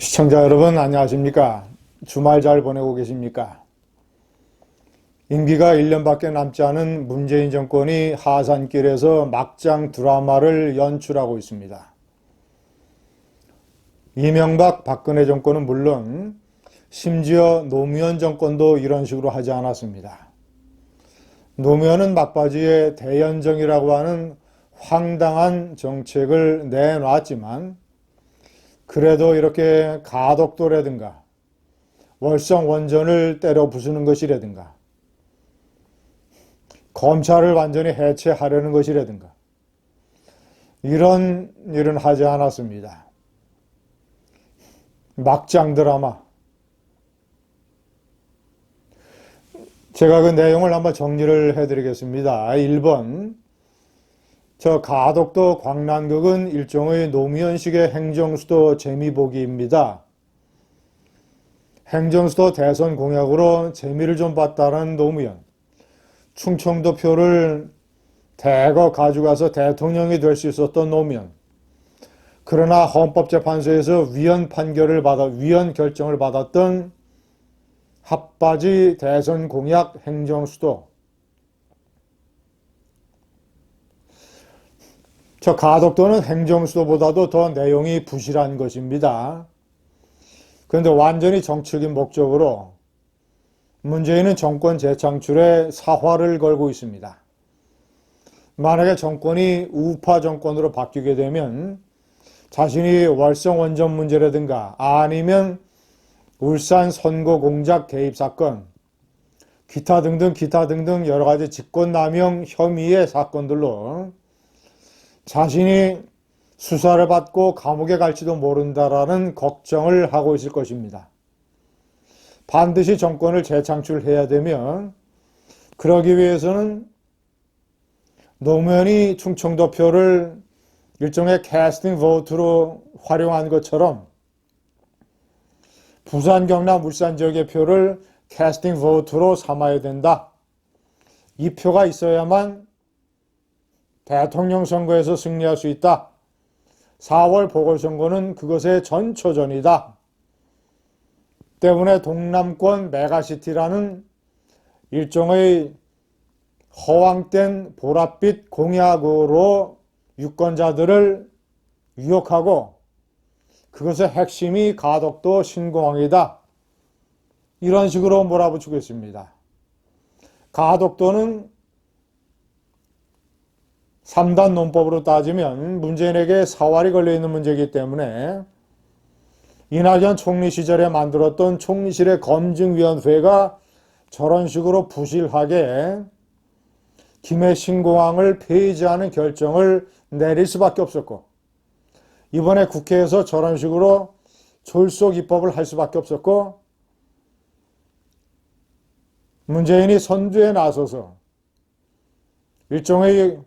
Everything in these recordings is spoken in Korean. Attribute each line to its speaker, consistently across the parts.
Speaker 1: 시청자 여러분 안녕하십니까? 주말 잘 보내고 계십니까? 임기가 1년밖에 남지 않은 문재인 정권이 하산길에서 막장 드라마를 연출하고 있습니다. 이명박 박근혜 정권은 물론 심지어 노무현 정권도 이런 식으로 하지 않았습니다. 노무현은 막바지에 대연정이라고 하는 황당한 정책을 내놨지만 그래도 이렇게 가덕도라든가 월성 원전을 때려 부수는 것이라든가 검찰을 완전히 해체하려는 것이라든가 이런 일은 하지 않았습니다. 막장 드라마. 제가 그 내용을 한번 정리를 해드리겠습니다. 1번, 가덕도 광란극은 일종의 노무현식의 행정수도 재미보기입니다. 행정수도 대선 공약으로 재미를 좀 봤다는 노무현. 충청도 표를 대거 가져가서 대통령이 될 수 있었던 노무현. 그러나 헌법재판소에서 위헌 결정을 받았던 핫바지 대선 공약 행정수도. 가덕도는 행정수도보다도 더 내용이 부실한 것입니다. 그런데 완전히 정치적인 목적으로 문재인은 정권 재창출에 사활을 걸고 있습니다. 만약에 정권이 우파 정권으로 바뀌게 되면 자신이 월성 원전 문제라든가 아니면 울산 선거 공작 개입 사건, 기타 등등 여러 가지 직권남용 혐의의 사건들로 자신이 수사를 받고 감옥에 갈지도 모른다라는 걱정을 하고 있을 것입니다. 반드시 정권을 재창출해야 되면 그러기 위해서는 노무현이 충청도 표를 일종의 캐스팅 보트로 활용한 것처럼 부산, 경남, 울산 지역의 표를 캐스팅 보트로 삼아야 된다. 이 표가 있어야만 대통령 선거에서 승리할 수 있다. 4월 보궐선거는 그것의 전초전이다. 때문에 동남권 메가시티라는 일종의 허황된 보랏빛 공약으로 유권자들을 유혹하고 그것의 핵심이 가덕도 신공항이다. 이런 식으로 몰아붙이고 있습니다. 가덕도는 3단 논법으로 따지면 문재인에게 사활이 걸려있는 문제이기 때문에 이낙연 총리 시절에 만들었던 총리실의 검증위원회가 저런 식으로 부실하게 김해 신공항을 폐지하는 결정을 내릴 수밖에 없었고 이번에 국회에서 저런 식으로 졸속 입법을 할 수밖에 없었고 문재인이 선두에 나서서 일종의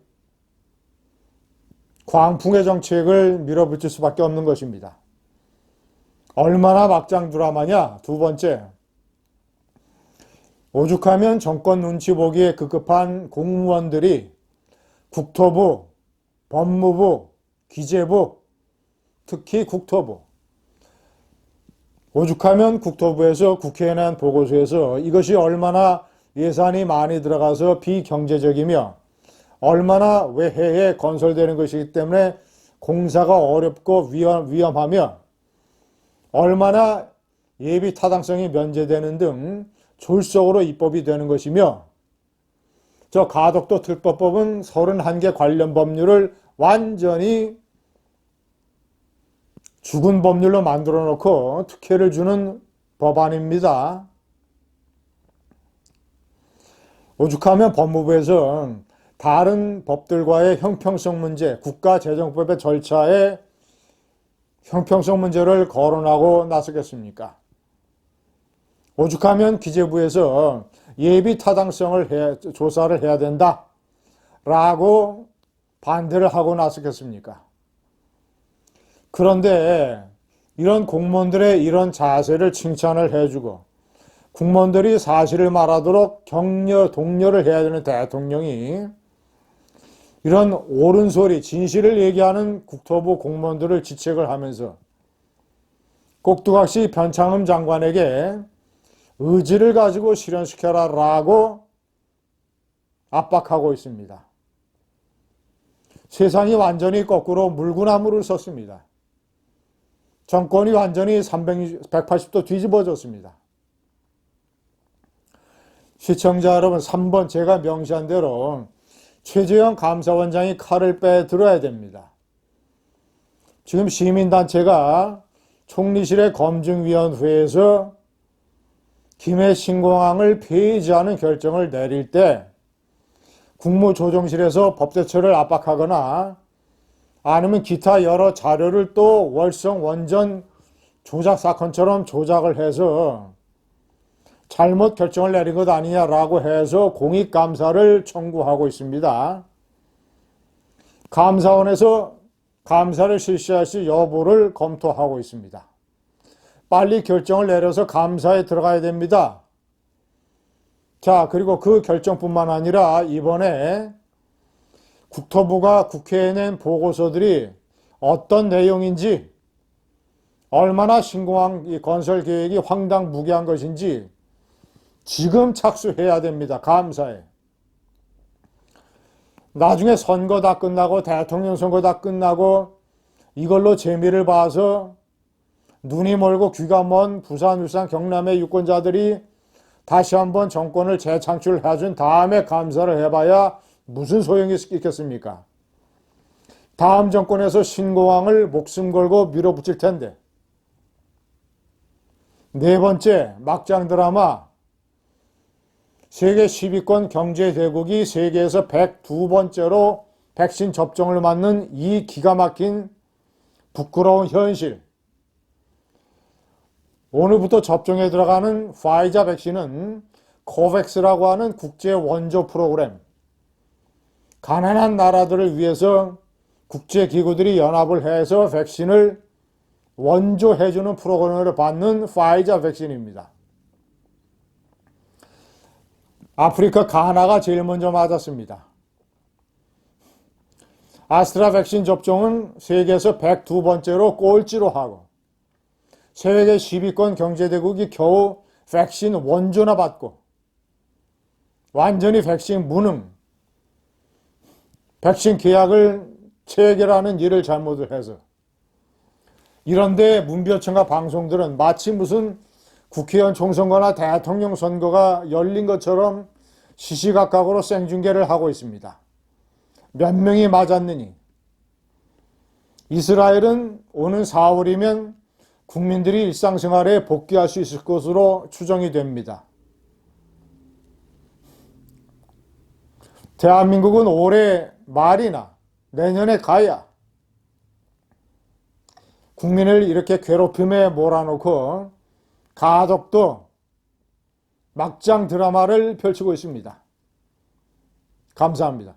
Speaker 1: 광풍의 정책을 밀어붙일 수밖에 없는 것입니다. 얼마나 막장 드라마냐? 두 번째, 오죽하면 정권 눈치 보기에 급급한 공무원들이 국토부, 법무부, 기재부, 특히 국토부, 오죽하면 국토부에서 국회에 낸 보고서에서 이것이 얼마나 예산이 많이 들어가서 비경제적이며 얼마나 외해에 건설되는 것이기 때문에 공사가 어렵고 위험하며 얼마나 예비 타당성이 면제되는 등 졸속으로 입법이 되는 것이며 가덕도 특법법은 31개 관련 법률을 완전히 죽은 법률로 만들어 놓고 특혜를 주는 법안입니다. 오죽하면 법무부에서 다른 법들과의 형평성 문제, 국가재정법의 절차에 형평성 문제를 거론하고 나서겠습니까? 오죽하면 기재부에서 예비 타당성을 조사를 해야 된다 라고 반대를 하고 나서겠습니까? 그런데 이런 공무원들의 이런 자세를 칭찬을 해주고 국무원들이 사실을 말하도록 격려, 독려를 해야 되는 대통령이 이런 옳은 소리, 진실을 얘기하는 국토부 공무원들을 지책을 하면서 꼭두각시 변창흠 장관에게 의지를 가지고 실현시켜라 라고 압박하고 있습니다. 세상이 완전히 거꾸로 물구나무를 섰습니다. 정권이 완전히 180도 뒤집어졌습니다. 시청자 여러분, 3번 제가 명시한 대로 최재형 감사원장이 칼을 빼들어야 됩니다. 지금 시민단체가 총리실의 검증위원회에서 김해 신공항을 폐지하는 결정을 내릴 때 국무조정실에서 법대처를 압박하거나 아니면 기타 여러 자료를 또 월성 원전 조작 사건처럼 조작을 해서 잘못 결정을 내린 것 아니냐라고 해서 공익감사를 청구하고 있습니다. 감사원에서 감사를 실시할 시 여부를 검토하고 있습니다. 빨리 결정을 내려서 감사에 들어가야 됩니다. 자, 그리고 그 결정뿐만 아니라 이번에 국토부가 국회에 낸 보고서들이 어떤 내용인지, 얼마나 신공항 건설 계획이 황당무계한 것인지 지금 착수해야 됩니다. 감사에. 나중에 선거 다 끝나고 대통령 선거 다 끝나고 이걸로 재미를 봐서 눈이 멀고 귀가 먼 부산, 울산, 경남의 유권자들이 다시 한번 정권을 재창출해준 다음에 감사를 해봐야 무슨 소용이 있겠습니까? 다음 정권에서 신공항을 목숨 걸고 밀어붙일 텐데. 네 번째, 막장 드라마. 세계 10위권 경제대국이 세계에서 102번째로 백신 접종을 맞는 이 기가 막힌 부끄러운 현실. 오늘부터 접종에 들어가는 파이자 백신은 코백스라고 하는 국제 원조 프로그램. 가난한 나라들을 위해서 국제기구들이 연합을 해서 백신을 원조해주는 프로그램을 받는 파이자 백신입니다. 아프리카 가나가 제일 먼저 맞았습니다. 아스트라 백신 접종은 세계에서 102번째로 꼴찌로 하고 세계 10위권 경제대국이 겨우 백신 원조나 받고 완전히 백신 무능, 백신 계약을 체결하는 일을 잘못을 해서 이런데 문비어청과 방송들은 마치 무슨 국회의원 총선거나 대통령 선거가 열린 것처럼 시시각각으로 생중계를 하고 있습니다. 몇 명이 맞았느니. 이스라엘은 오는 4월이면 국민들이 일상생활에 복귀할 수 있을 것으로 추정이 됩니다. 대한민국은 올해 말이나 내년에 가야 국민을 이렇게 괴롭힘에 몰아놓고 가덕도 막장 드라마를 펼치고 있습니다. 감사합니다.